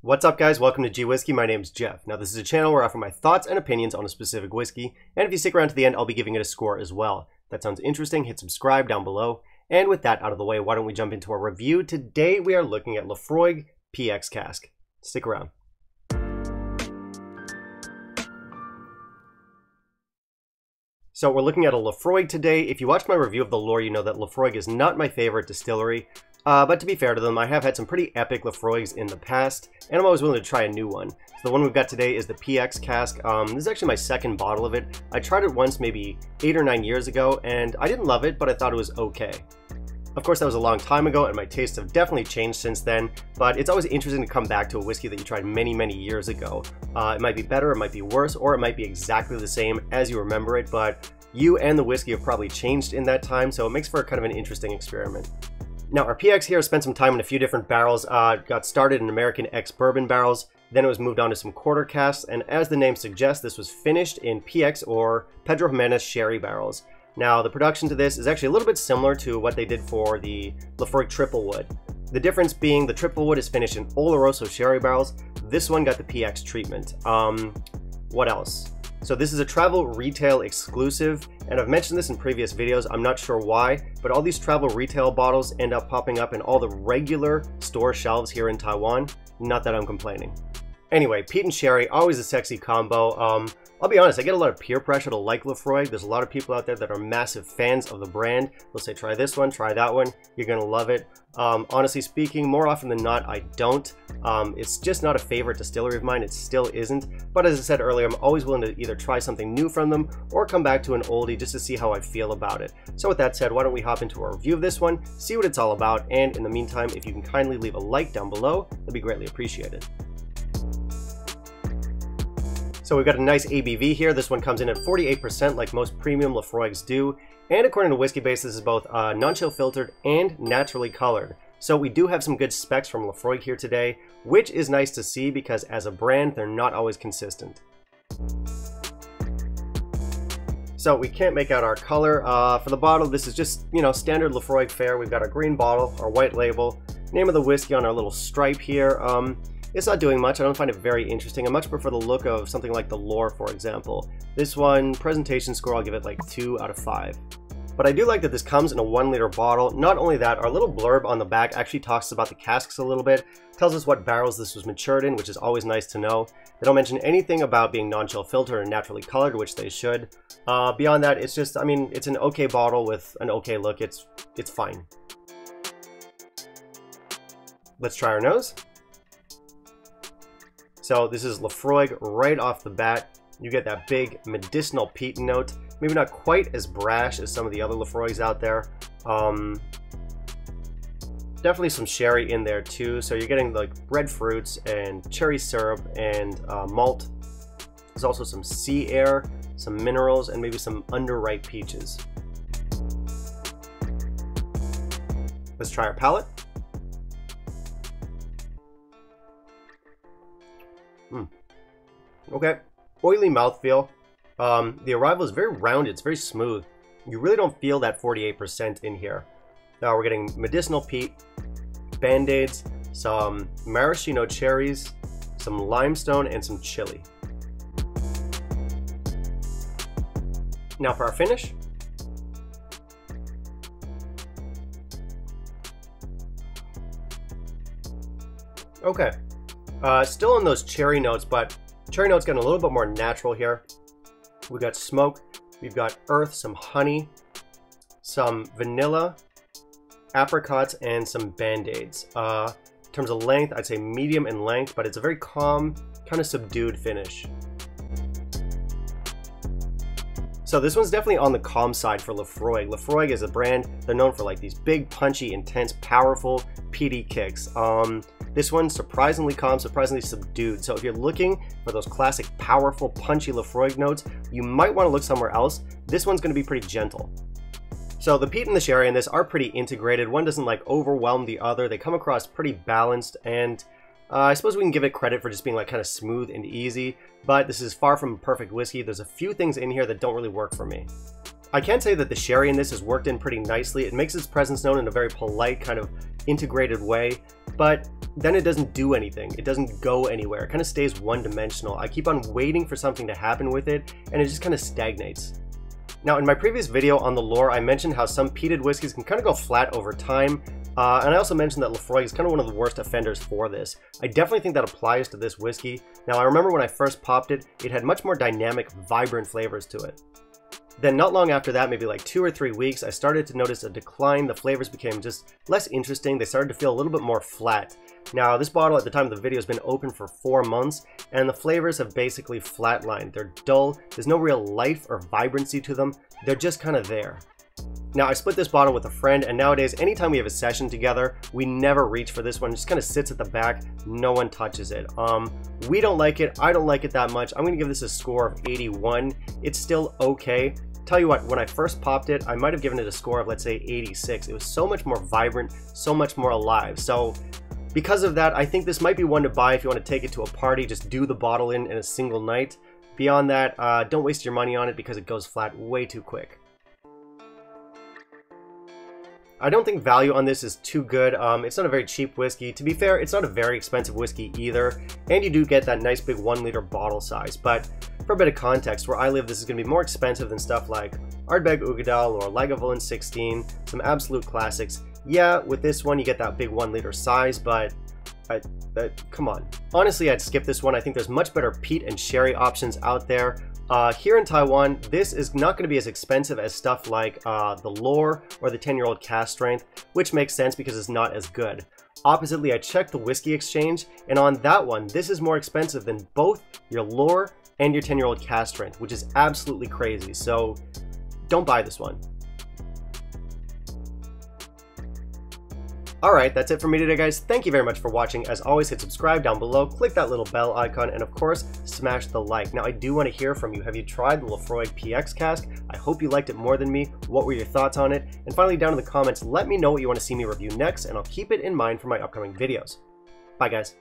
What's up guys, welcome to Gwhisky. My name's Jeff. Now this is a channel where I offer my thoughts and opinions on a specific whiskey, and if you stick around to the end, I'll be giving it a score as well. If that sounds interesting, hit subscribe down below. And with that out of the way, why don't we jump into our review. Today we are looking at Laphroaig PX Cask. Stick around. So we're looking at a Laphroaig today. If you watched my review of the lore, you know that Laphroaig is not my favorite distillery. But to be fair to them, I have had some pretty epic Laphroaigs in the past, and I'm always willing to try a new one. So the one we've got today is the PX Cask. This is actually my second bottle of it. I tried it once maybe 8 or 9 years ago, and I didn't love it, but I thought it was okay. Of course, that was a long time ago, and my tastes have definitely changed since then, but it's always interesting to come back to a whiskey that you tried many, many years ago. It might be better, it might be worse, or it might be exactly the same as you remember it, but you and the whiskey have probably changed in that time, so it makes for kind of an interesting experiment. Now, our PX here spent some time in a few different barrels. Got started in American ex-bourbon barrels, then it was moved on to some quarter casks, and as the name suggests, this was finished in PX or Pedro Jimenez sherry barrels. Now, the production to this is actually a little bit similar to what they did for the Laphroaig Triple Wood. The difference being the Triple Wood is finished in Oloroso sherry barrels. This one got the PX treatment. What else? So this is a travel retail exclusive, and I've mentioned this in previous videos, I'm not sure why, but all these travel retail bottles end up popping up in all the regular store shelves here in Taiwan. Not that I'm complaining. Anyway, peat and sherry, always a sexy combo. I'll be honest, I get a lot of peer pressure to like Laphroaig. There's a lot of people out there that are massive fans of the brand. They'll say, try this one, try that one, you're gonna love it. Honestly speaking, more often than not, I don't. It's just not a favorite distillery of mine, it still isn't. But as I said earlier, I'm always willing to either try something new from them or come back to an oldie just to see how I feel about it. So with that said, why don't we hop into our review of this one, see what it's all about, and in the meantime, if you can kindly leave a like down below, that'd be greatly appreciated. So we've got a nice ABV here. This one comes in at 48% like most premium Laphroaigs do. And according to Whiskey Base, this is both non-chill filtered and naturally colored. So we do have some good specs from Laphroaig here today, which is nice to see because as a brand, they're not always consistent. So we can't make out our color. For the bottle, this is just, you know, standard Laphroaig fare. We've got our green bottle, our white label, name of the whiskey on our little stripe here. It's not doing much. I don't find it very interesting. I much prefer the look of something like the lore, for example. This one, presentation score, I'll give it like 2 out of 5. But I do like that this comes in a 1-liter bottle. Not only that, our little blurb on the back actually talks about the casks a little bit. Tells us what barrels this was matured in, which is always nice to know. They don't mention anything about being non-chill filtered and naturally colored, which they should. Beyond that, it's just, I mean, it's an okay bottle with an okay look. It's fine. Let's try our nose. So this is Laphroaig right off the bat. You get that big medicinal peat note. Maybe not quite as brash as some of the other Laphroaigs out there. Definitely some sherry in there too. So you're getting like breadfruits and cherry syrup and malt. There's also some sea air, some minerals, and maybe some underripe peaches. Let's try our palate. Okay, oily mouthfeel. The arrival is very rounded, it's very smooth. You really don't feel that 48% in here. Now we're getting medicinal peat, band-aids, some maraschino cherries, some limestone, and some chili. Now for our finish. Okay, still in those cherry notes, but cherry notes getting a little bit more natural here. We've got smoke, we've got earth, some honey, some vanilla, apricots, and some band-aids. In terms of length, I'd say medium in length, but it's a very calm, kind of subdued finish. So this one's definitely on the calm side for Laphroaig. Laphroaig is a brand, they're known for like these big, punchy, intense, powerful, peaty kicks. This one's surprisingly calm, surprisingly subdued. So if you're looking for those classic, powerful, punchy Laphroaig notes, you might want to look somewhere else. This one's going to be pretty gentle. So the peat and the sherry in this are pretty integrated. One doesn't like overwhelm the other. They come across pretty balanced, and I suppose we can give it credit for just being like kind of smooth and easy, but this is far from a perfect whiskey. There's a few things in here that don't really work for me. I can say that the sherry in this has worked in pretty nicely. It makes its presence known in a very polite, kind of integrated way, but then it doesn't do anything. It doesn't go anywhere. It kind of stays one-dimensional. I keep on waiting for something to happen with it, and it just kind of stagnates. Now, in my previous video on the lore, I mentioned how some peated whiskeys can kind of go flat over time, and I also mentioned that Laphroaig is kind of one of the worst offenders for this. I definitely think that applies to this whiskey. Now, I remember when I first popped it, it had much more dynamic, vibrant flavors to it. Then not long after that, maybe like 2 or 3 weeks, I started to notice a decline. The flavors became just less interesting. They started to feel a little bit more flat. Now, this bottle at the time of the video has been open for 4 months, and the flavors have basically flatlined. They're dull. There's no real life or vibrancy to them. They're just kind of there. Now, I split this bottle with a friend, and nowadays, anytime we have a session together, we never reach for this one. It just kind of sits at the back. No one touches it. We don't like it. I don't like it that much. I'm going to give this a score of 81. It's still okay. Tell you what, when I first popped it, I might have given it a score of, let's say, 86. It was so much more vibrant, so much more alive. So because of that, I think this might be one to buy if you want to take it to a party. Just do the bottle in a single night. Beyond that, don't waste your money on it because it goes flat way too quick. I don't think value on this is too good. It's not a very cheap whiskey. To be fair, it's not a very expensive whiskey either. And you do get that nice big 1 liter bottle size. But for a bit of context, where I live, this is going to be more expensive than stuff like Ardbeg Ugadal or Lagavulin 16, some absolute classics. Yeah, with this one, you get that big 1 liter size, but come on. Honestly, I'd skip this one. I think there's much better peat and sherry options out there. Here in Taiwan, this is not going to be as expensive as stuff like the lore or the 10-year-old cask strength, which makes sense because it's not as good. Oppositely, I checked the whiskey exchange, and on that one, this is more expensive than both your lore and your 10-year-old cask strength, which is absolutely crazy. So don't buy this one. Alright, that's it for me today, guys. Thank you very much for watching. As always, hit subscribe down below, click that little bell icon, and of course, smash the like. Now, I do want to hear from you. Have you tried the Laphroaig PX Cask? I hope you liked it more than me. What were your thoughts on it? And finally, down in the comments, let me know what you want to see me review next, and I'll keep it in mind for my upcoming videos. Bye, guys.